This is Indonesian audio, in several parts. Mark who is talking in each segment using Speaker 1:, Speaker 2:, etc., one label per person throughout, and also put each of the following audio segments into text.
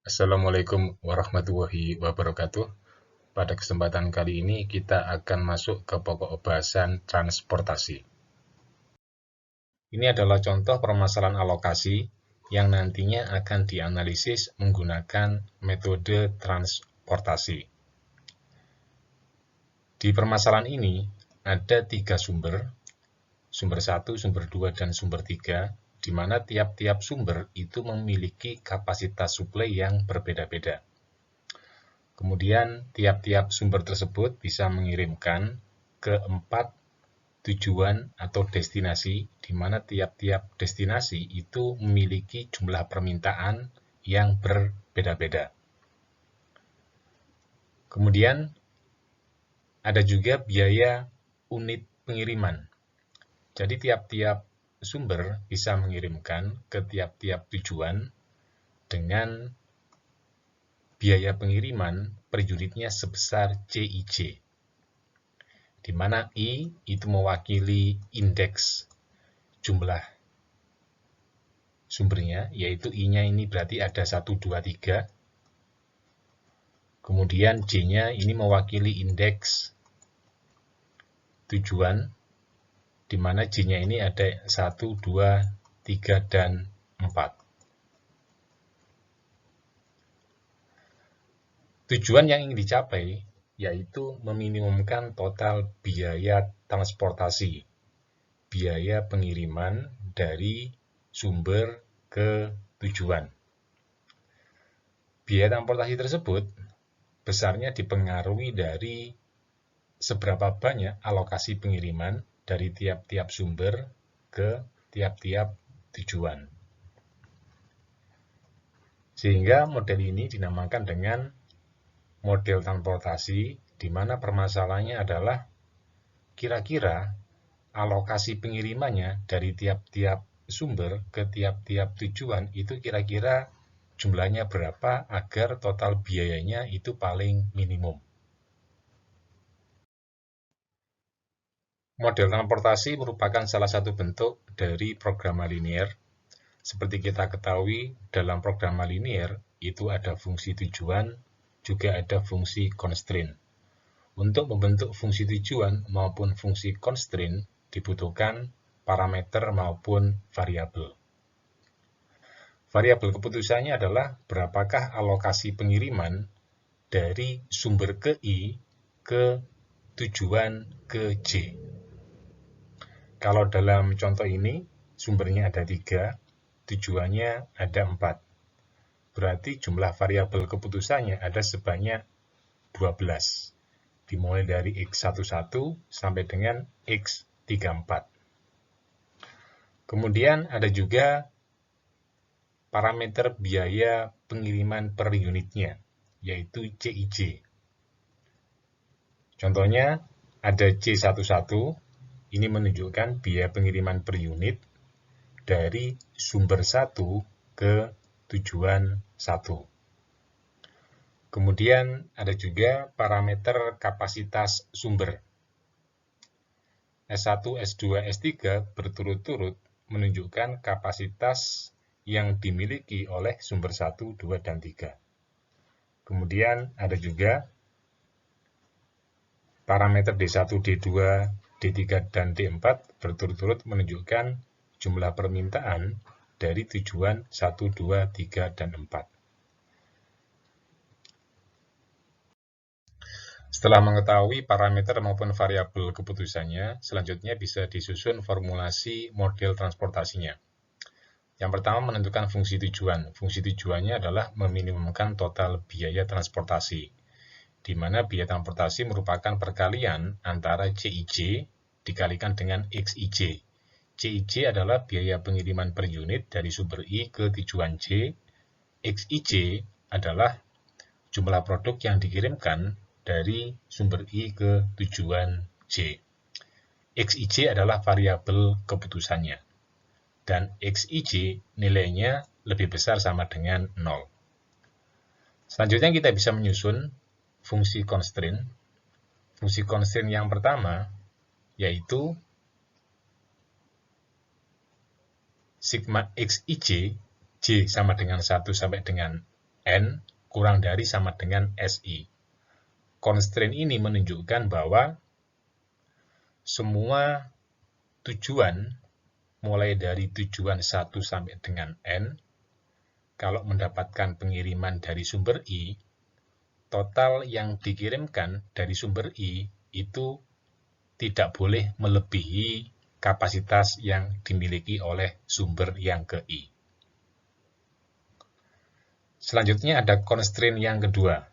Speaker 1: Assalamualaikum warahmatullahi wabarakatuh. Pada kesempatan kali ini kita akan masuk ke pokok bahasan transportasi. Ini adalah contoh permasalahan alokasi yang nantinya akan dianalisis menggunakan metode transportasi. Di permasalahan ini ada 3 sumber 1, sumber 2, dan sumber 3, di mana tiap-tiap sumber itu memiliki kapasitas suplai yang berbeda-beda. Kemudian tiap-tiap sumber tersebut bisa mengirimkan ke 4 tujuan atau destinasi, di mana tiap-tiap destinasi itu memiliki jumlah permintaan yang berbeda-beda. Kemudian ada juga biaya unit pengiriman. Jadi tiap-tiap sumber bisa mengirimkan ke tiap-tiap tujuan dengan biaya pengiriman per unitnya sebesar CIJ, di mana I itu mewakili indeks jumlah sumbernya, yaitu I-nya ini berarti ada 1, 2, 3. Kemudian J-nya ini mewakili indeks tujuan, di mana J-nya ini ada 1, 2, 3, dan 4. Tujuan yang ingin dicapai yaitu meminimumkan total biaya transportasi, biaya pengiriman dari sumber ke tujuan. Biaya transportasi tersebut besarnya dipengaruhi dari seberapa banyak alokasi pengiriman dari tiap-tiap sumber ke tiap-tiap tujuan. Sehingga model ini dinamakan dengan model transportasi, di mana permasalahannya adalah kira-kira alokasi pengirimannya dari tiap-tiap sumber ke tiap-tiap tujuan itu kira-kira jumlahnya berapa agar total biayanya itu paling minimum. Model transportasi merupakan salah satu bentuk dari programa linear. Seperti kita ketahui, dalam programa linear itu ada fungsi tujuan, juga ada fungsi constraint. Untuk membentuk fungsi tujuan maupun fungsi constraint dibutuhkan parameter maupun variabel. Variabel keputusannya adalah berapakah alokasi pengiriman dari sumber ke I ke tujuan ke J. Kalau dalam contoh ini, sumbernya ada 3, tujuannya ada 4. Berarti jumlah variabel keputusannya ada sebanyak 12. Dimulai dari X11 sampai dengan X34. Kemudian ada juga parameter biaya pengiriman per unitnya, yaitu CIJ. Contohnya ada C11, ini menunjukkan biaya pengiriman per unit dari sumber 1 ke tujuan 1. Kemudian ada juga parameter kapasitas sumber. S1, S2, S3 berturut-turut menunjukkan kapasitas yang dimiliki oleh sumber 1, 2, dan 3. Kemudian ada juga parameter D1, D2, D3, dan D4 berturut-turut menunjukkan jumlah permintaan dari tujuan 1, 2, 3, dan 4. Setelah mengetahui parameter maupun variabel keputusannya, selanjutnya bisa disusun formulasi model transportasinya. Yang pertama menentukan fungsi tujuan. Fungsi tujuannya adalah meminimumkan total biaya transportasi, di mana biaya transportasi merupakan perkalian antara CIJ dikalikan dengan XIJ. CIJ adalah biaya pengiriman per unit dari sumber I ke tujuan J. XIJ adalah jumlah produk yang dikirimkan dari sumber I ke tujuan J. XIJ adalah variabel keputusannya. Dan XIJ nilainya lebih besar sama dengan 0. Selanjutnya kita bisa menyusun fungsi constraint. Fungsi constraint yang pertama yaitu sigma XIJ, J sama dengan 1 sampai dengan N kurang dari sama dengan SI. Constraint ini menunjukkan bahwa semua tujuan, mulai dari tujuan 1 sampai dengan N, kalau mendapatkan pengiriman dari sumber I, total yang dikirimkan dari sumber I itu tidak boleh melebihi kapasitas yang dimiliki oleh sumber yang ke I. Selanjutnya ada constraint yang kedua.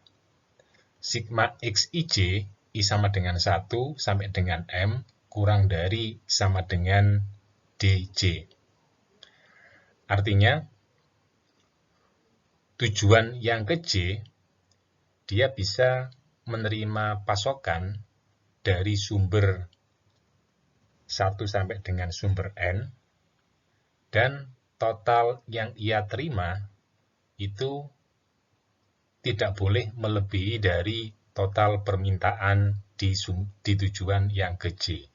Speaker 1: Sigma Xij, I sama dengan 1 sampai dengan M, kurang dari sama dengan DJ. Artinya, tujuan yang ke J, dia bisa menerima pasokan dari sumber 1 sampai dengan sumber N, dan total yang ia terima itu tidak boleh melebihi dari total permintaan di tujuan yang ke J.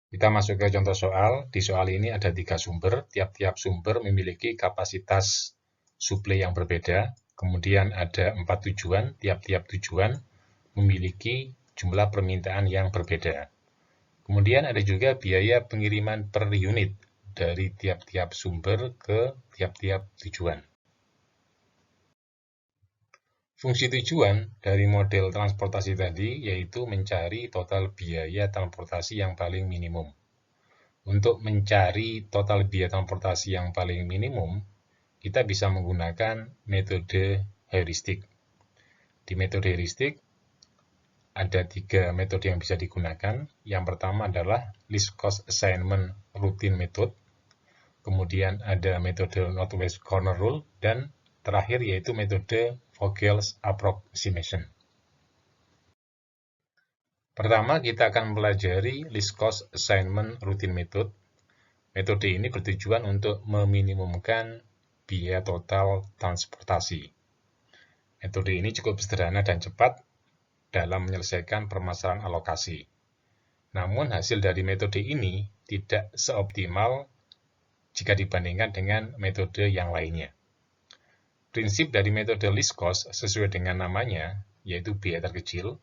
Speaker 1: Kita masuk ke contoh soal. Di soal ini ada 3 sumber. Tiap-tiap sumber memiliki kapasitas suplai yang berbeda. Kemudian ada 4 tujuan. Tiap-tiap tujuan memiliki jumlah permintaan yang berbeda. Kemudian ada juga biaya pengiriman per unit dari tiap-tiap sumber ke tiap-tiap tujuan. Fungsi tujuan dari model transportasi tadi yaitu mencari total biaya transportasi yang paling minimum. Untuk mencari total biaya transportasi yang paling minimum, kita bisa menggunakan metode heuristik. Di metode heuristik, ada 3 metode yang bisa digunakan. Yang pertama adalah least cost assignment routine method. Kemudian ada metode northwest corner rule, dan terakhir yaitu metode Vogel's approximation. Pertama, kita akan mempelajari least cost assignment routine method. Metode ini bertujuan untuk meminimumkan biaya total transportasi. Metode ini cukup sederhana dan cepat dalam menyelesaikan permasalahan alokasi. Namun, hasil dari metode ini tidak seoptimal jika dibandingkan dengan metode yang lainnya. Prinsip dari metode least cost sesuai dengan namanya, yaitu biaya terkecil.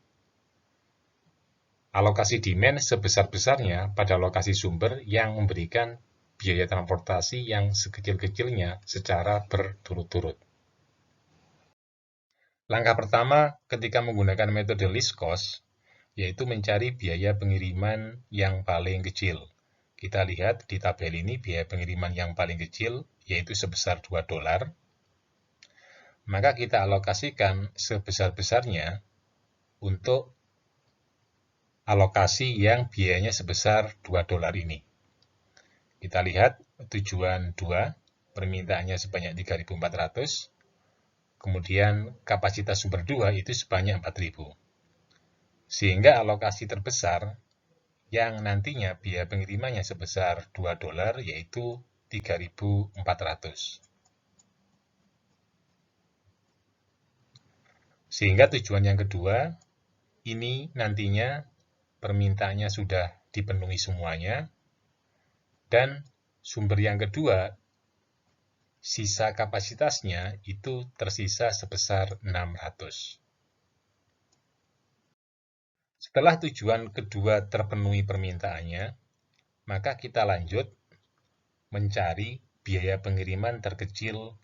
Speaker 1: Alokasi demand sebesar-besarnya pada lokasi sumber yang memberikan biaya transportasi yang sekecil-kecilnya secara berturut-turut. Langkah pertama ketika menggunakan metode least cost, yaitu mencari biaya pengiriman yang paling kecil. Kita lihat di tabel ini biaya pengiriman yang paling kecil, yaitu sebesar $2. Maka kita alokasikan sebesar-besarnya untuk alokasi yang biayanya sebesar $2 ini. Kita lihat tujuan 2, permintaannya sebanyak 3.400, kemudian kapasitas sumber 2 itu sebanyak 4.000. Sehingga alokasi terbesar yang nantinya biaya pengirimannya sebesar $2 yaitu 3.400. Sehingga tujuan yang kedua, ini nantinya permintaannya sudah dipenuhi semuanya, dan sumber yang kedua, sisa kapasitasnya itu tersisa sebesar 600. Setelah tujuan kedua terpenuhi permintaannya, maka kita lanjut mencari biaya pengiriman terkecil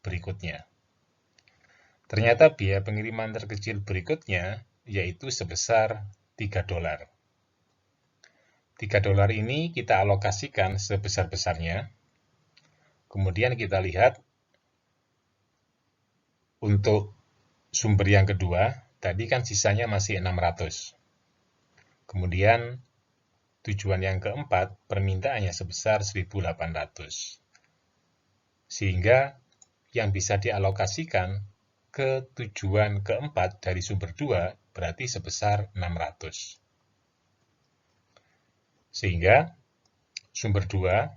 Speaker 1: berikutnya. Ternyata biaya pengiriman terkecil berikutnya yaitu sebesar $3. $3 ini kita alokasikan sebesar-besarnya. Kemudian kita lihat untuk sumber yang kedua, tadi kan sisanya masih 600. Kemudian tujuan yang keempat, permintaannya sebesar 1.800. Sehingga yang bisa dialokasikan ke tujuan keempat dari sumber 2 berarti sebesar 600. Sehingga sumber 2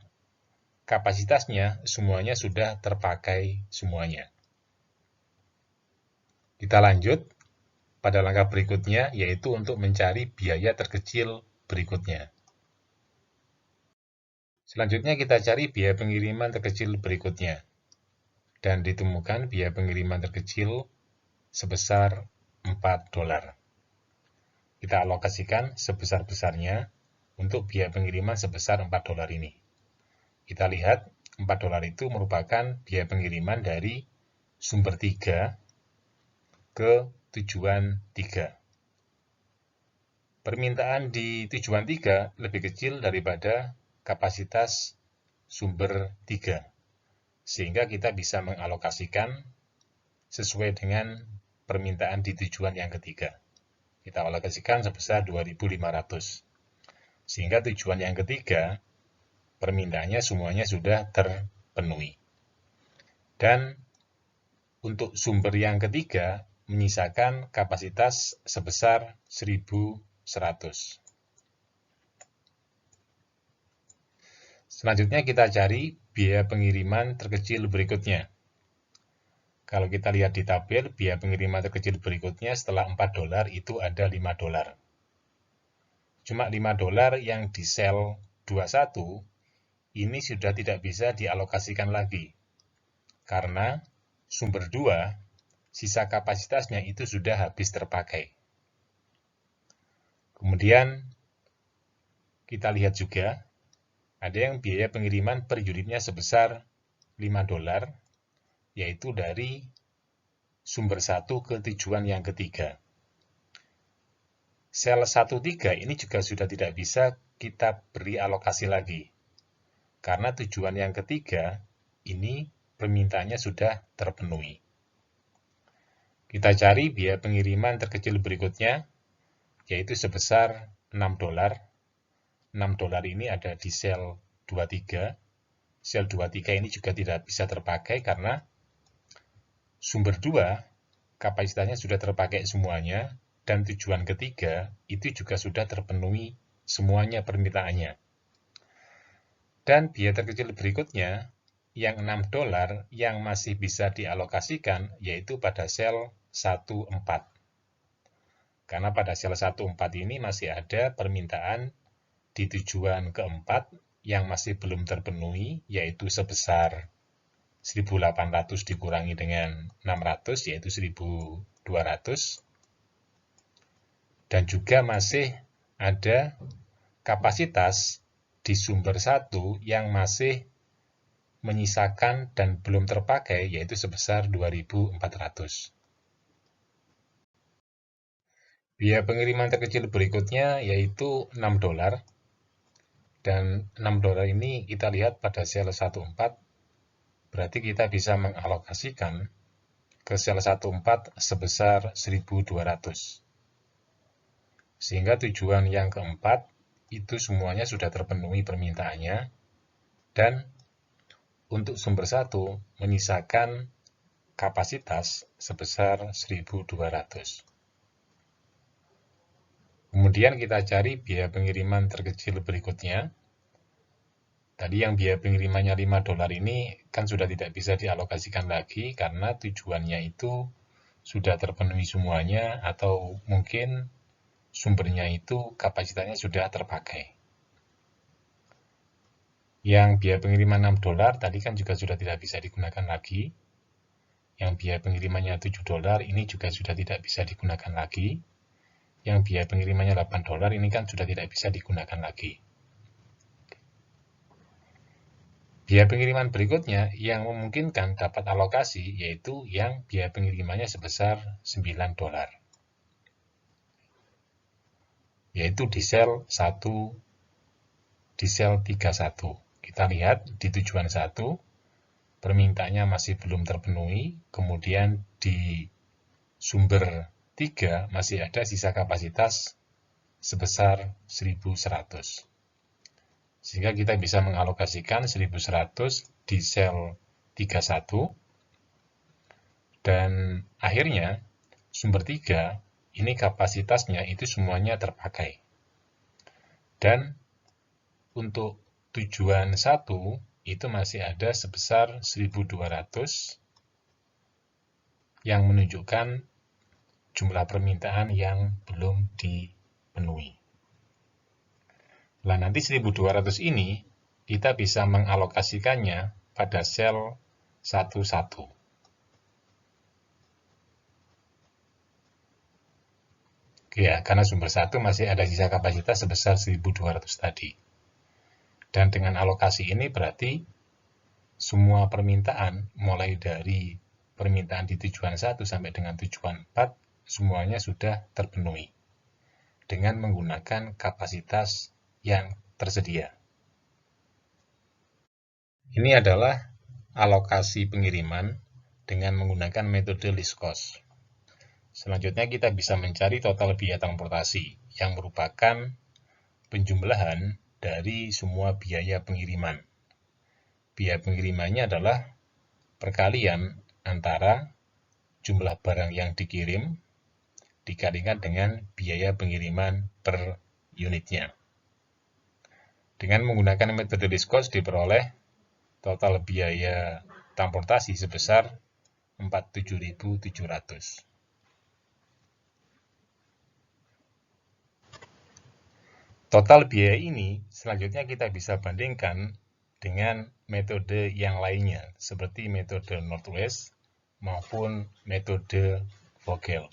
Speaker 1: kapasitasnya semuanya sudah terpakai semuanya. Kita lanjut pada langkah berikutnya, yaitu untuk mencari biaya terkecil berikutnya. Selanjutnya kita cari biaya pengiriman terkecil berikutnya. dan ditemukan biaya pengiriman terkecil sebesar $4. Kita alokasikan sebesar-besarnya untuk biaya pengiriman sebesar $4 ini. Kita lihat $4 itu merupakan biaya pengiriman dari sumber 3 ke tujuan 3. Permintaan di tujuan 3 lebih kecil daripada kapasitas sumber 3. Sehingga kita bisa mengalokasikan sesuai dengan permintaan di tujuan yang ketiga. Kita alokasikan sebesar 2.500. Sehingga tujuan yang ketiga, permintaannya semuanya sudah terpenuhi. Dan untuk sumber yang ketiga, menyisakan kapasitas sebesar 1.100. Selanjutnya kita cari biaya pengiriman terkecil berikutnya. Kalau kita lihat di tabel, biaya pengiriman terkecil berikutnya setelah $4 itu ada $5. Cuma $5 yang di sel 21 ini sudah tidak bisa dialokasikan lagi. Karena sumber 2, sisa kapasitasnya itu sudah habis terpakai. Kemudian kita lihat juga, ada yang biaya pengiriman per unitnya sebesar $5, yaitu dari sumber 1 ke tujuan yang ketiga. Sel 13 ini juga sudah tidak bisa kita beri alokasi lagi. Karena tujuan yang ketiga, ini permintaannya sudah terpenuhi. Kita cari biaya pengiriman terkecil berikutnya, yaitu sebesar $6. $6 ini ada di sel 23. Sel 23 ini juga tidak bisa terpakai karena sumber 2 kapasitasnya sudah terpakai semuanya, dan tujuan ketiga itu juga sudah terpenuhi semuanya permintaannya. Dan biaya terkecil berikutnya, yang $6 yang masih bisa dialokasikan, yaitu pada sel 14. Karena pada sel 14 ini masih ada permintaan di tujuan keempat yang masih belum terpenuhi, yaitu sebesar 1.800 dikurangi dengan 600, yaitu 1.200. Dan juga masih ada kapasitas di sumber 1 yang masih menyisakan dan belum terpakai, yaitu sebesar 2.400. Biaya pengiriman terkecil berikutnya yaitu $6. Dan $6 ini kita lihat pada sel 14, berarti kita bisa mengalokasikan ke sel 14 sebesar 1.200. Sehingga tujuan yang keempat itu semuanya sudah terpenuhi permintaannya, dan untuk sumber 1 menyisakan kapasitas sebesar 1.200. Kemudian kita cari biaya pengiriman terkecil berikutnya. Tadi yang biaya pengirimannya $5 ini kan sudah tidak bisa dialokasikan lagi karena tujuannya itu sudah terpenuhi semuanya, atau mungkin sumbernya itu kapasitasnya sudah terpakai. Yang biaya pengiriman $6 tadi kan juga sudah tidak bisa digunakan lagi. Yang biaya pengirimannya $7 ini juga sudah tidak bisa digunakan lagi. Yang biaya pengirimannya $8 ini kan sudah tidak bisa digunakan lagi. Biaya pengiriman berikutnya yang memungkinkan dapat alokasi yaitu yang biaya pengirimannya sebesar $9. Yaitu di sel 1, di sel 31. Kita lihat di tujuan 1, permintaannya masih belum terpenuhi, kemudian di sumber 3 masih ada sisa kapasitas sebesar 1.100. Sehingga kita bisa mengalokasikan 1.100 di sel 31. Dan akhirnya sumber 3 ini kapasitasnya itu semuanya terpakai. Dan untuk tujuan 1 itu masih ada sebesar 1.200 yang menunjukkan jumlah permintaan yang belum dipenuhi. Nah, nanti 1.200 ini kita bisa mengalokasikannya pada sel 11. Ya, karena sumber 1 masih ada sisa kapasitas sebesar 1.200 tadi. Dan dengan alokasi ini berarti semua permintaan, mulai dari permintaan di tujuan 1 sampai dengan tujuan 4, semuanya sudah terpenuhi dengan menggunakan kapasitas yang tersedia. Ini adalah alokasi pengiriman dengan menggunakan metode least cost. Selanjutnya kita bisa mencari total biaya transportasi yang merupakan penjumlahan dari semua biaya pengiriman. Biaya pengirimannya adalah perkalian antara jumlah barang yang dikirim dikalikan dengan biaya pengiriman per unitnya. Dengan menggunakan metode least cost diperoleh total biaya transportasi sebesar 47.700. Total biaya ini selanjutnya kita bisa bandingkan dengan metode yang lainnya, seperti metode Northwest maupun metode Vogel.